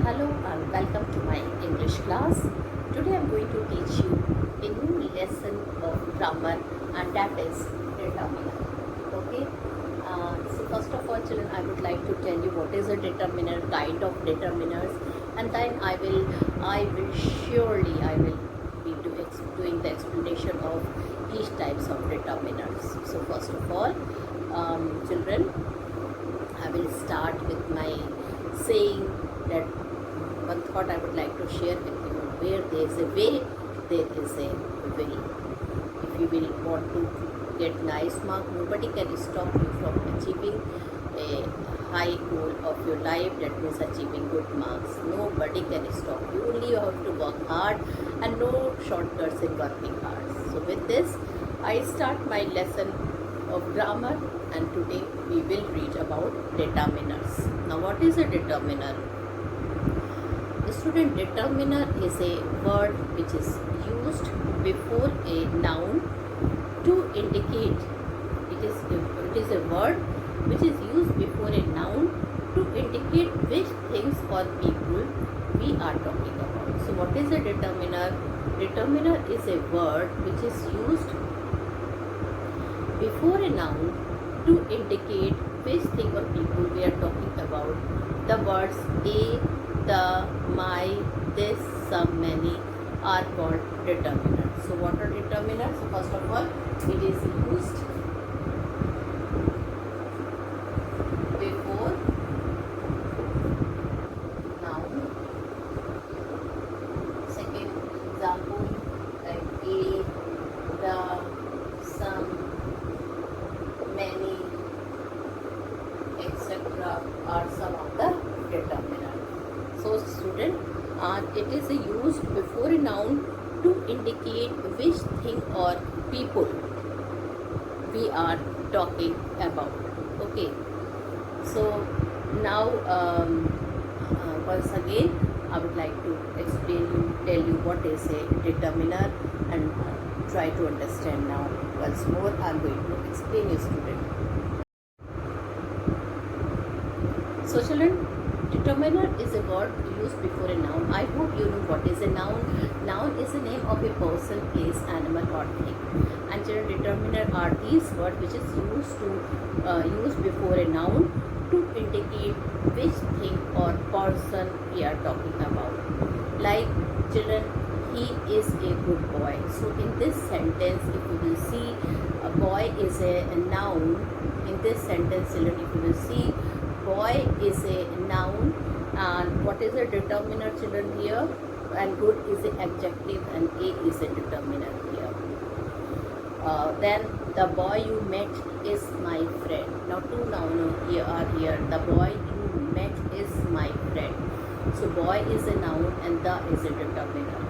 Hello and welcome to my English class. Today I am going to teach you a new lesson of grammar, and that is determiner. Okay. So first of all, children, I would like to tell you what is a determiner, kind of determiners, and then I will be doing the explanation of each types of determiners. So first of all, children, I will start with my saying that one thought I would like to share with you. Where there is a way, there is a will. If you will want to get nice mark, nobody can stop you from achieving a high goal of your life, that means achieving good marks. Nobody can stop you. Only you have to work hard, and no shortcuts in working hard. So with this, I start my lesson of grammar, and today we will read about determiners. Now what is a determiner? Student, determiner is a word which is used before a noun to indicate. It is a word which is used before a noun to indicate which things or people we are talking about. So what is a determiner? Determiner is a word which is used before a noun to indicate which thing or people we are talking about. The words a, the, my, this, some, many are called determiners. So what are determiners? So first of all, it is used before noun. Second example, like a, the, some, many, etc. are some of the determiners. So student, it is used before a noun to indicate which thing or people we are talking about. Okay. So now once again I would like to tell you what is a determiner, and try to understand now. Once more I am going to explain you, student. So children, determiner is a word used before a noun. I hope you know what is a noun. Noun is the name of a person, place, animal or thing. And children, determiner are these words which is used before a noun to indicate which thing or person we are talking about. Like children, he is a good boy. So in this sentence, if you will see, a boy is a noun. In this sentence, children, if you will see, boy is a noun, and what is a determiner, children, here? And good is an adjective, and a is a determiner here. Then the boy you met is my friend. Now two nouns are here. The boy you met is my friend. So boy is a noun and the is a determiner.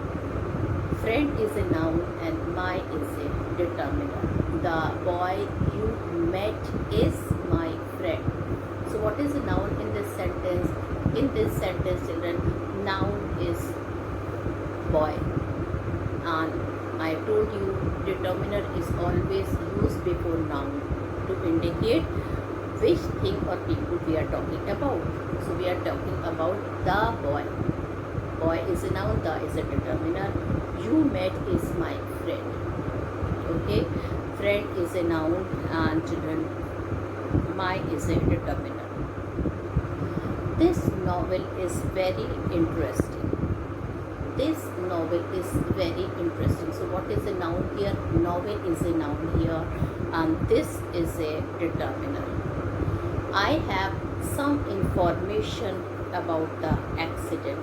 Friend is a noun and my is a determiner. The boy you met is my friend. So what is a noun in this sentence? In this sentence, children, noun is boy. And I told you determiner is always used before noun to indicate which thing or people we are talking about. So we are talking about the boy. Boy is a noun, the is a determiner. You met is my friend. Okay, friend is a noun, and children, my is a determiner. This novel is very interesting. This novel is very interesting. So what is a noun here? Novel is a noun here, and this is a determiner. I have some information about the accident.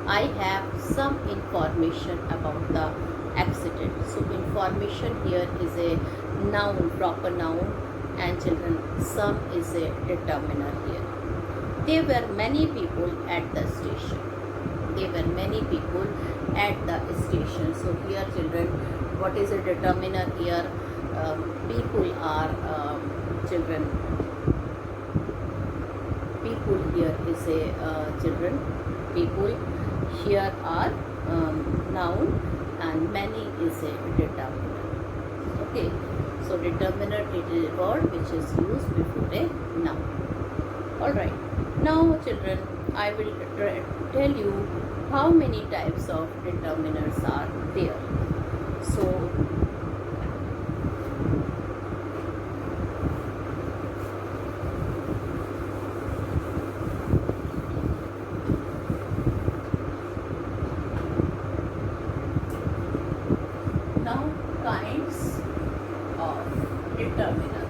I have some information about the accident. So information here is a noun, proper noun, and children, some is a determiner here. There were many people at the station. There were many people at the station. So here, children, what is a determiner here? People are children. People here is a children. People here are noun, and many is a determiner. Okay. So determiner, it is a word which is used before a noun. Alright. Now children, I will tell you how many types of determiners are there. So now, kinds of determiner.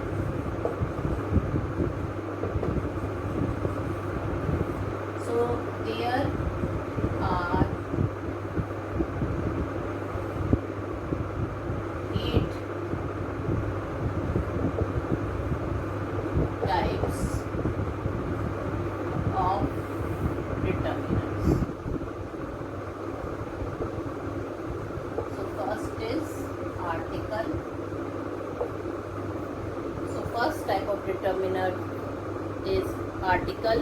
So there are 8 types of determiners. So first is article. So first type of determiner is article.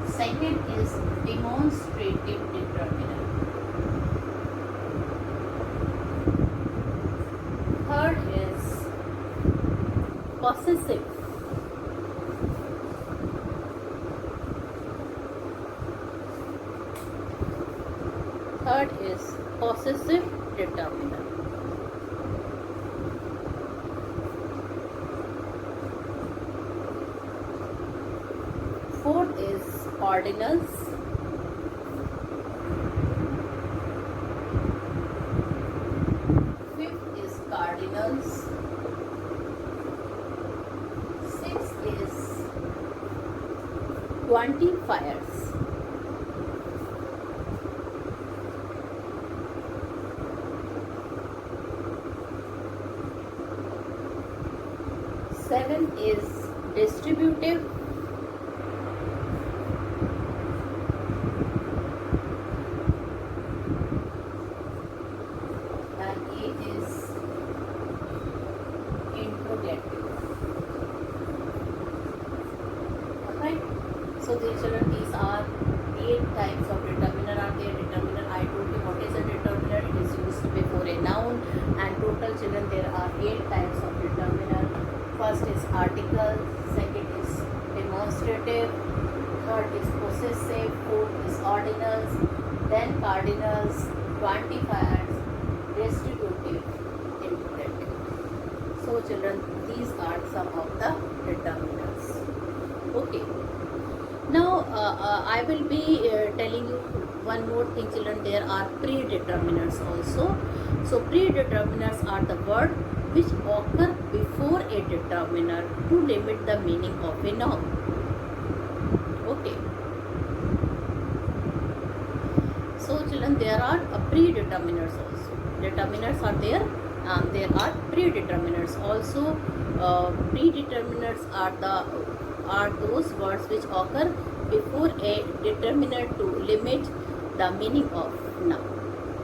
Second is demonstrative determiner. Third is possessive. Third is possessive determiner. Fourth is ordinals. Fifth is cardinals. Sixth is quantifiers. Seventh is distributive. And eighth is interrogative. Alright. So these are 8 types of determiner are there. Determiner, I told you what is a determiner. It is used before a noun, and total children there are 8 types of determiner. First is article, second is demonstrative, third is possessive, fourth is ordinals, then cardinals, quantifiers, distributive, interrogative. So children, these are some of the determiners. Okay. Now I will be telling you one more thing, children. There are predeterminers also. So predeterminers are the word which occur before a determiner to limit the meaning of a noun. Okay. So children, there are predeterminers also. Determiners are there, and there are predeterminers also. Predeterminers are those words which occur before a determiner to limit the meaning of noun.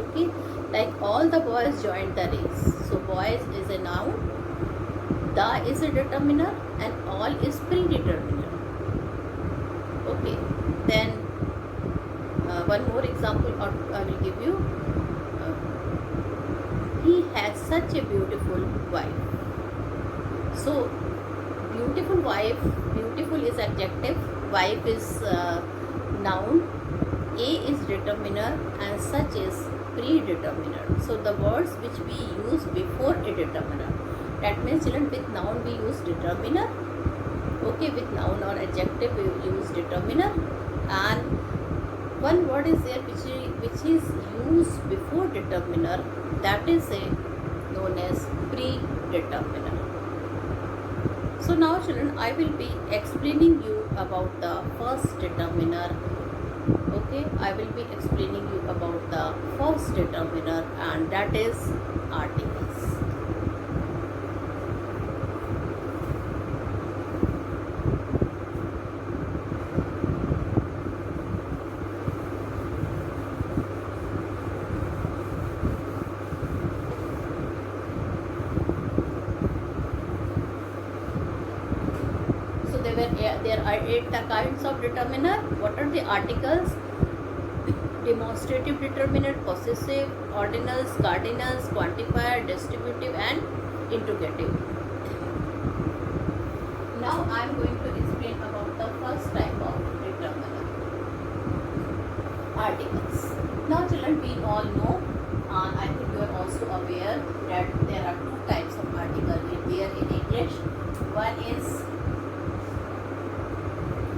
Okay, like all the boys joined the race. So boys is a noun, the is a determiner, and all is predeterminer. Okay, then one more example I will give you. He has such a beautiful wife. So beautiful wife, beautiful is adjective, wife is noun, a is determiner, and such is predeterminer. So the words which we use before a determiner, that means children, with noun we use determiner. Okay, with noun or adjective we use determiner, and one word is there which is used before determiner, that is known as predeterminer. So now children, I will be explaining you about the first determiner. Okay, I will be explaining you about the first determiner, and that is articles. There are 8 kinds of determiner. What are the articles? Demonstrative determiner, possessive, ordinals, cardinals, quantifier, distributive, and interrogative. Now I am going to explain about the first children, we all know, I think you are also aware that there are two types of article there in English. One is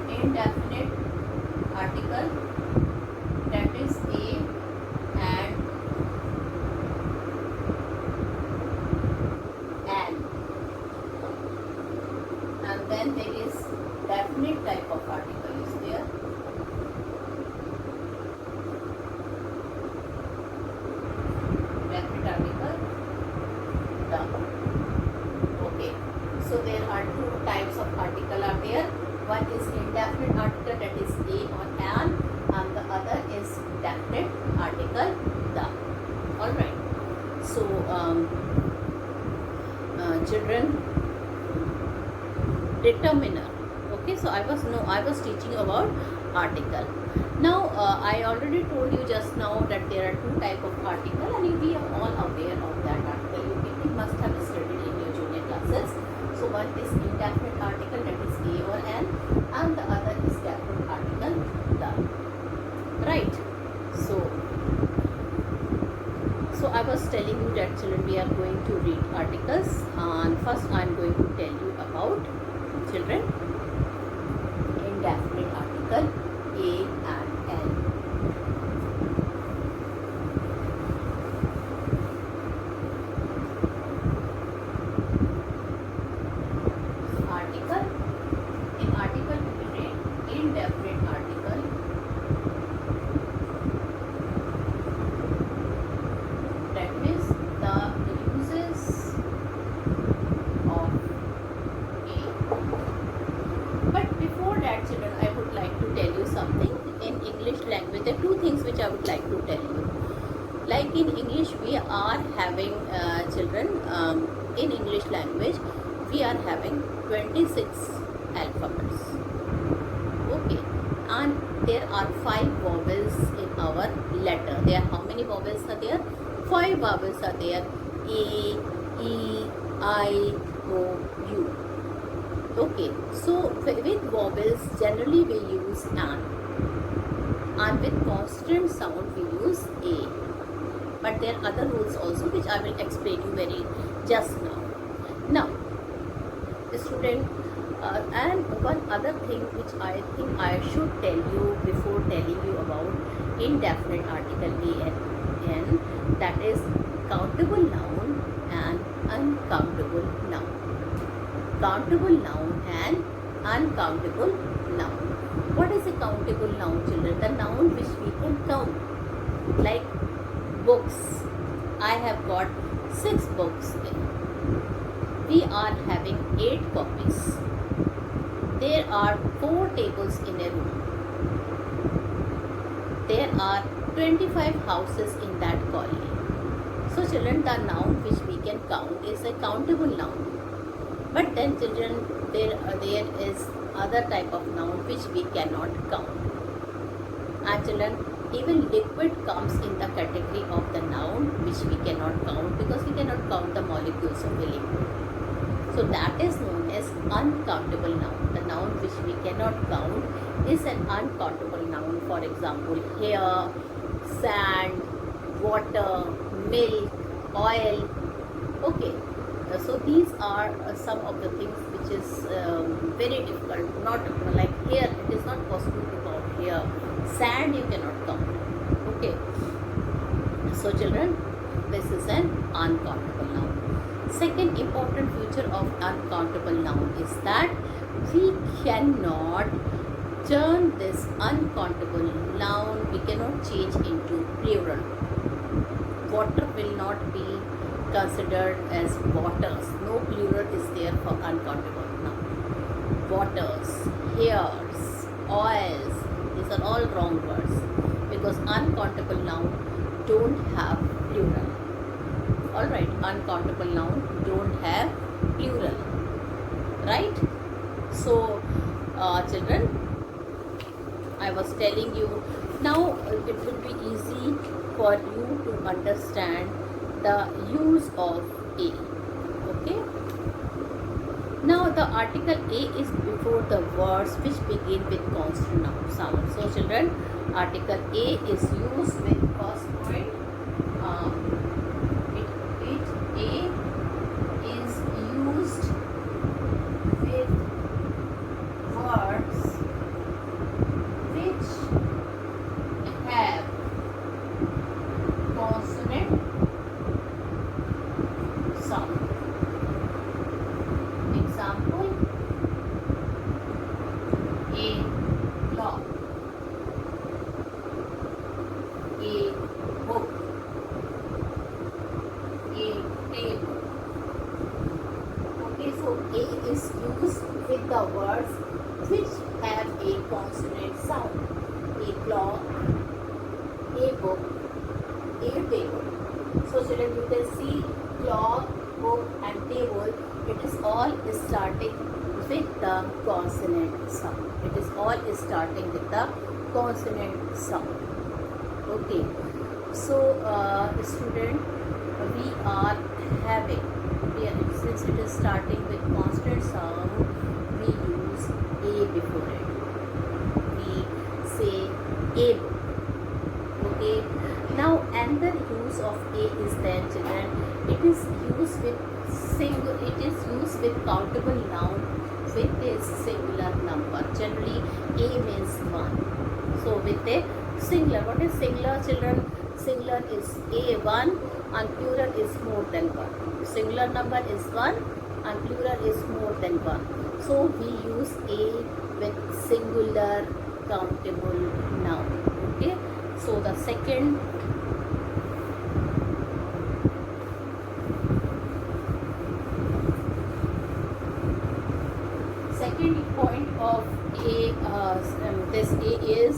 indefinite article, that is a and an. And then there is definite type of article is there. Definite article, the. Okay, so there are two types of article are there. One is indefinite article, that is a or an, and the other is definite article, the. Alright, so children, determiner. Okay, so I was teaching about article. Now I already told you just now that there are two type of article, and we are all aware of that article. You people must have studied in your junior classes. So one is indefinite article, that is a or an, and the other is definite article, the. Right. So I was telling you that children, we are going to read articles, and first I am going to tell you about, children, indefinite article a and n. Article, in article we will read indefinite article, that means the uses of a. But before that, children, I would like to tell you something in English language. There are two things which I would like to tell you. Like in English, we are having children, in English language, we are having 26 alphabets. Okay, and there are 5 vowels in our letter. There are how many vowels are there? 5 vowels are there. A, E, I, O, U. Okay, so with vowels generally we use an, and with consonant sound we use a. But there are other rules also which I will explain you very just now. Now, student, and one other thing which I think I should tell you before telling you about indefinite article a and n, that is countable noun and uncountable noun. Countable noun and uncountable noun. What is a countable noun, children? The noun which we can count. Like books. I have got 6 books. We are having 8 copies. There are 4 tables in a room. There are 25 houses in that colony. So children, the noun which we can count is a countable noun. But then children, there is other type of noun which we cannot count. And children, even liquid comes in the category of the noun which we cannot count, because we cannot count the molecules of the liquid. So that is known as uncountable noun. The noun which we cannot count is an uncountable noun. For example, hair, sand, water, milk, oil. Okay. So these are some of the things which is very difficult. Not like here, it is not possible to count here. Sand you cannot count. Okay. So children, this is an uncountable noun. Second important feature of uncountable noun is that we cannot turn this uncountable noun, we cannot change into plural. Water will not be considered as waters. No plural is there for uncountable noun. Waters, hairs, oils, these are all wrong words, because uncountable noun don't have plural. Alright, uncountable noun don't have plural. Right? So, children, I was telling you, now it will be easy for you to understand the use of a. Okay? Now the article A is before the words which begin with consonant sound. So children, article A is used with first point. A is used with words which have consonant sound. Example: a clock, a book, a table. Okay, so A is used with the words which have a consonant sound. A clock, a book, a table. So children, you can see clock, book and table, it is all starting with the consonant sound. It is all starting with the consonant sound. Okay, so student, we are having, since it is starting with consonant sound, we use A before it. We say a book. Okay, now another use of A is that children, it is used with countable noun with a singular number. Generally A means 1. So with a singular, what is singular children? Singular is A1 and plural is more than 1. Singular number is 1 and plural is more than 1. So we use A with singular countable noun. Okay, so the second point of this A is,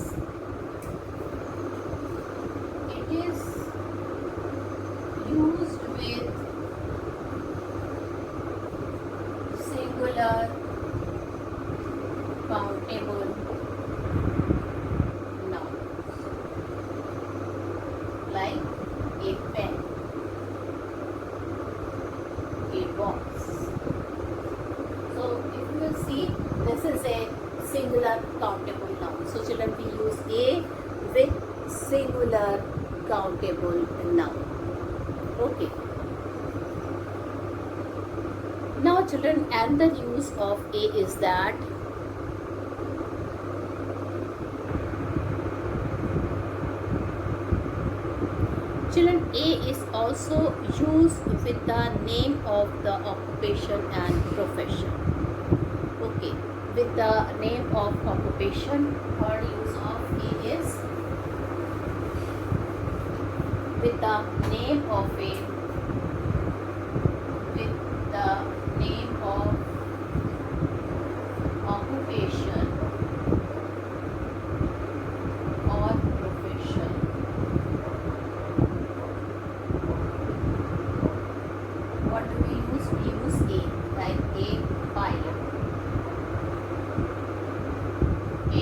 it is used with singular countable nouns like a pen, a box. So if you will see, this is a singular countable noun. So children, we use A with singular countable noun. Okay. Now children, another use of A is that children, A is also used with the name of the occupation and profession. Okay, with the name of occupation, third use of A is with the name of a, with the name of occupation or profession. What do we use? We use A, like a pilot, a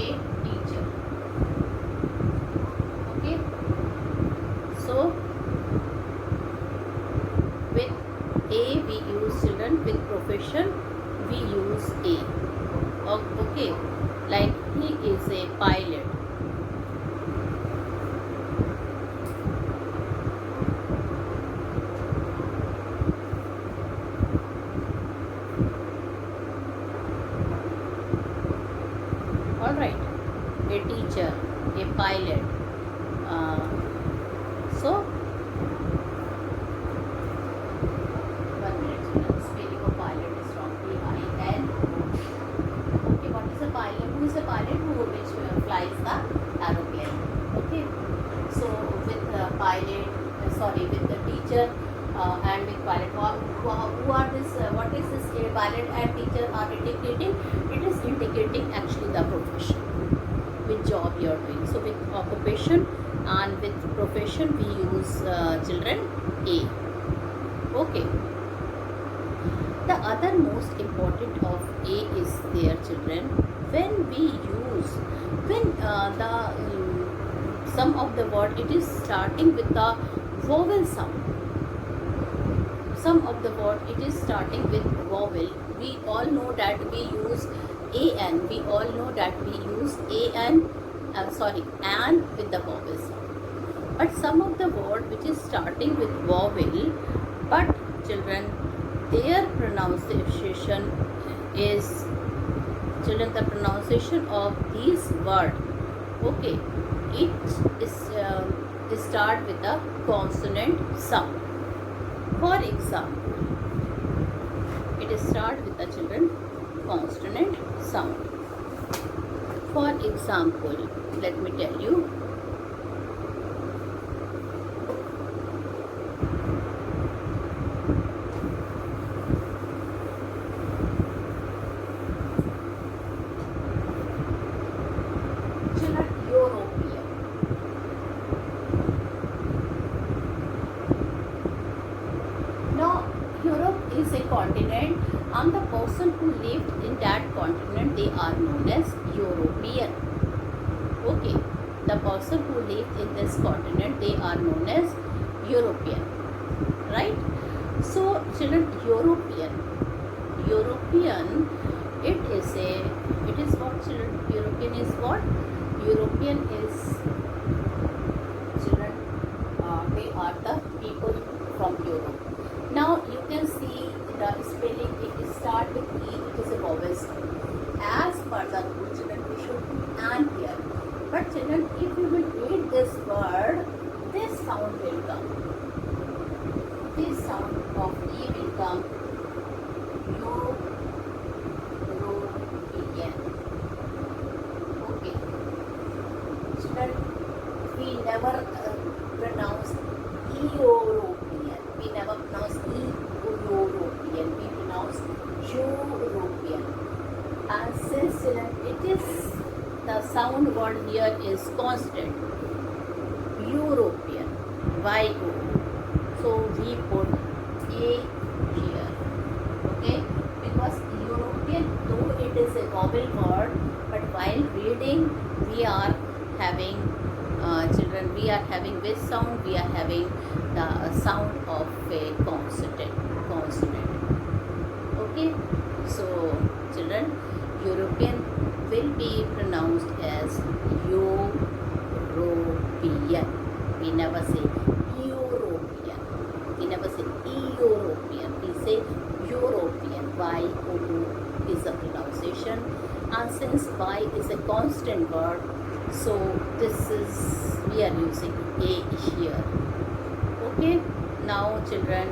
teacher. Okay, so with A we use children, with profession we use A. Okay, like he is a pilot. Alright, a teacher, a pilot. So, 1 minute, children. Spelling of pilot is wrong. P-I-L. Okay, what is a pilot? Who is a pilot? Which flies the aeroplane. Okay, so with the pilot, with the teacher and with pilot, who are this? What is this? Pilot and teacher are indicating? It is indicating actually the profession, which job you are doing. So with occupation and with profession we use children A. Okay. The other most important of A is there children, when we use, when the some of the word it is starting with the vowel sound. Some of the word it is starting with vowel. we all know that we use an. We all know that we use an. An with the vowel sound. But some of the word which is starting with vowel, but children, their pronunciation is, children, the pronunciation of these word, okay, it is start with a consonant sound. For example, it is start with the children consonant sound. For example, let me tell you. Children, European. Now, Europe is a continent, and the person who lived in that continent, they are known as European. Okay, the person who lived in this continent, they are known as European, right? So, children, European, it is what, children? European is what? European is, children, they are the people from Europe. Now you can see the spelling, it is start with E, it is a vowel sound. As per the rule, children, we should put an here. But children, if you will read this word, this sound will come. This sound of E will come. European. Okay. Children, we never pronounce European. We never pronounce European. We pronounce European. And since it is, the sound word here is constant. European. Y-O. So we put A here. Okay? Because European, though it is a vowel word, but while reading, we are having, children, we are having which sound? We are having the sound of a consonant. Okay? So, children, European will be pronounced as European. We never say European. We never say European. We say European. Y-O-U is the pronunciation. And since Y is a constant word, so this is, we are using A here. Okay? Now, children,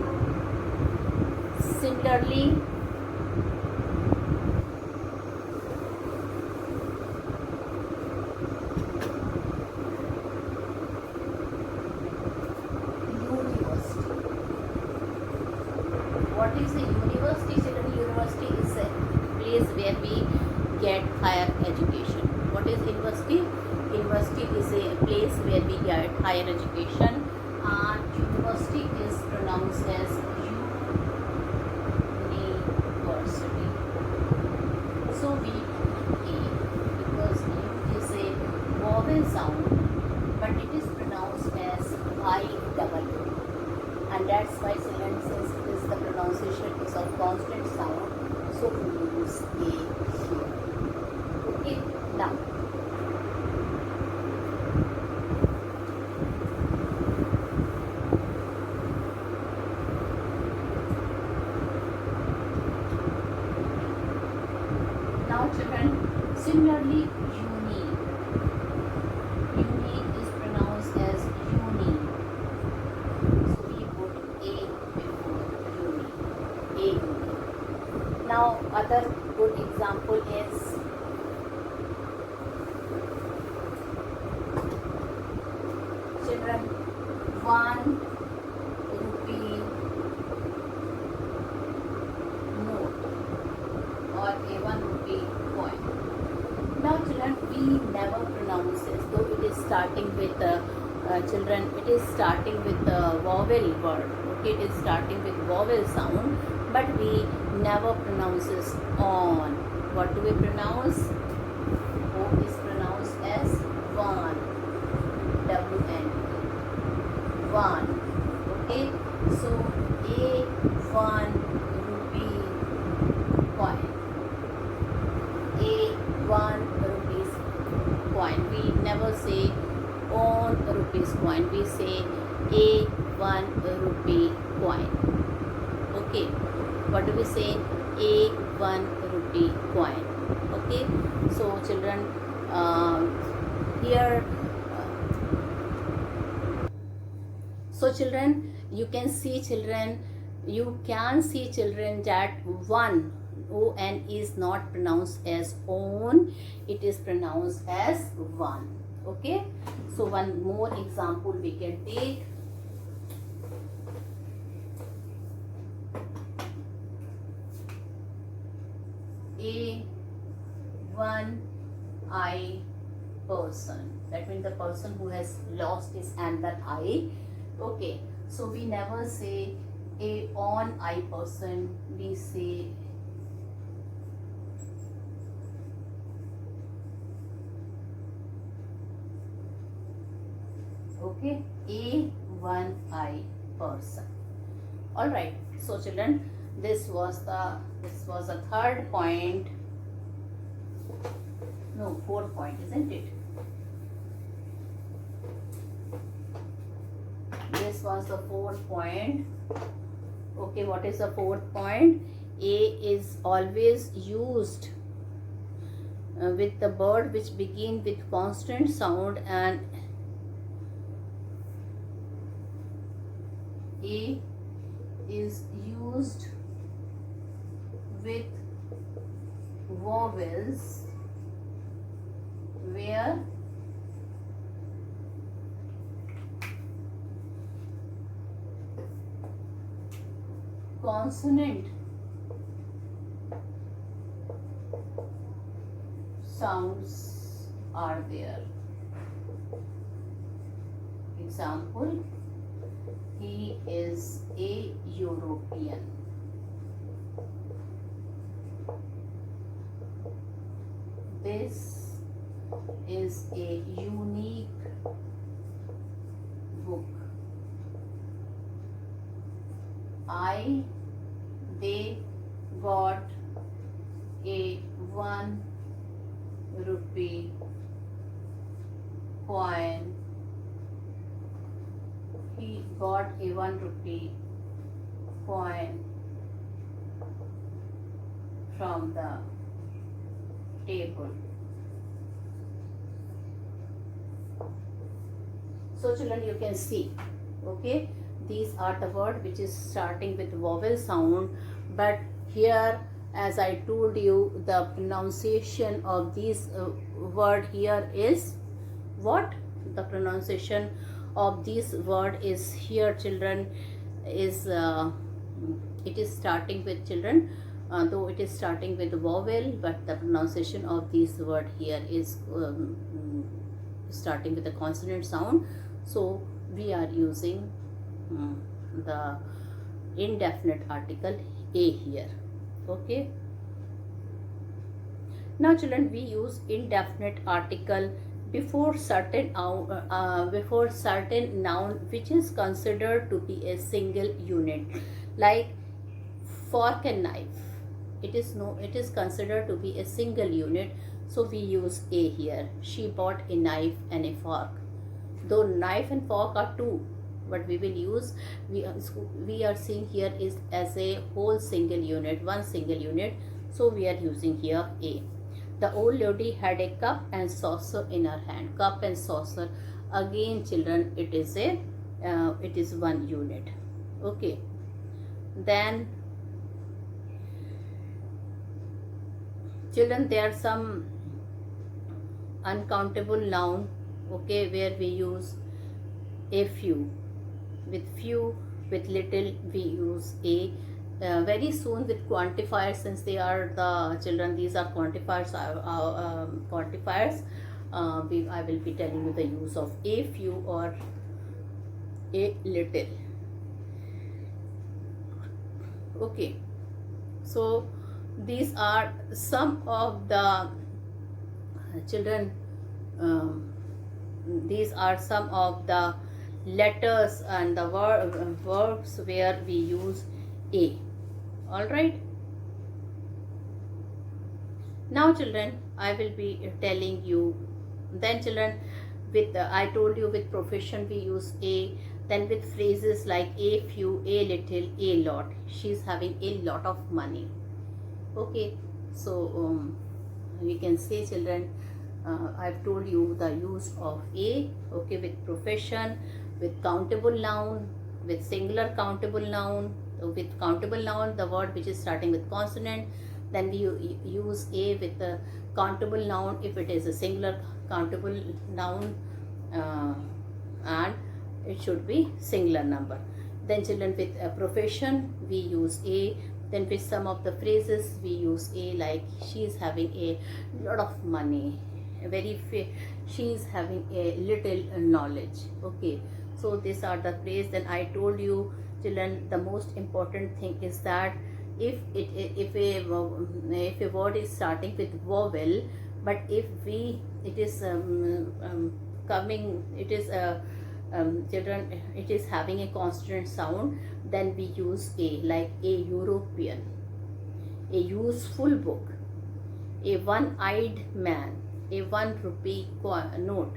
similarly, what is a university? Children, university is a place where we get higher education. What is university? University is a place where we get higher education, and university is pronounced as university. So we A, because U is a vowel sound, but it is pronounced as I-double-O. And that's why, children, since it is the pronunciation is of constant sound, so we use A here. Okay, now children, similarly, unique. Unique is pronounced as uni. So we put A before unique. A unique. Now, other good example is children, 1 rupee note or a 1 rupee coin. Now, children, we never pronounce this, though it is starting with children, it is starting with the vowel word. Okay, it is starting with vowel sound, but we never pronounce this on. What do we pronounce? O is pronounced as one. W-N. One. Okay, so A 1 rupee never say on rupees coin, we say a 1 rupee coin. Okay, what do we say? A 1 rupee coin. Okay, so children, here so children, you can see children that one, on, is not pronounced as on, it is pronounced as one. Okay, so one more example we can take. A one-eye person, that means the person who has lost his another eye. Okay, so we never say a on-eye person, we say okay, a one-eye person. All right, so children, this was the third point, no, fourth point, isn't it? This was the fourth point. Okay, what is the fourth point? A is always used with the word which begin with consonant sound, and A is used with vowels where consonant sounds are there. Example, he is a European. This is a unique book. They got a 1 rupee coin. He got a 1 rupee coin from the table. So children, you can see, okay, these are the word which is starting with vowel sound, but here, as I told you, the pronunciation of these word here is what? The pronunciation of this word is here, children, is it is starting with, children, though it is starting with vowel, but the pronunciation of this word here is starting with the consonant sound. So we are using the indefinite article a here. Okay, now children, we use indefinite article before certain noun which is considered to be a single unit, like fork and knife. It is considered to be a single unit, so we use a here. She bought a knife and a fork. Though knife and fork are two, but we will use, we are seeing here is as a whole single unit, one single unit, so we are using here a. The old lady had a cup and saucer in her hand. Cup and saucer, again children, it is one unit. Okay, then children, there are some uncountable noun, okay, where we use a few. With few, with little, we use a. Very soon with quantifiers, since they are the children, these are quantifiers. I will be telling you the use of a few or a little. Okay, so these are some of the children. These are some of the letters and the verbs where we use a. All right, now children, I will be telling you, then children, with I told you with profession we use a. Then with phrases like a few, a little, a lot. She's having a lot of money. Okay, so we can say, children, I've told you the use of a. Okay, with profession, with countable noun, with singular countable noun. With countable noun, the word which is starting with consonant. Then we use a with the countable noun if it is a singular countable noun, and it should be singular number. Then children, with a profession we use a. Then with some of the phrases we use a, like she is having a lot of money, she is having a little knowledge. Okay, so these are the phrases. Then I told you, children, the most important thing is that if a word is starting with vowel, but if it is children, it is having a consonant sound, then we use a, like a European, a useful book, a one-eyed man, a 1 rupee note.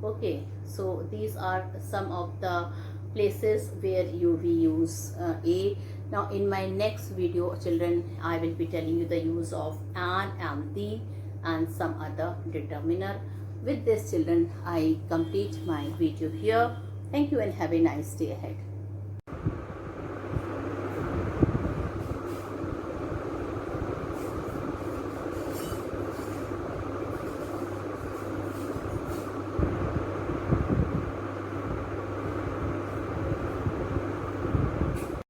Okay, so these are some of the places where we use a. Now in my next video, children, I will be telling you the use of an and the and some other determiner. With this, children, I complete my video here. Thank you and have a nice day ahead.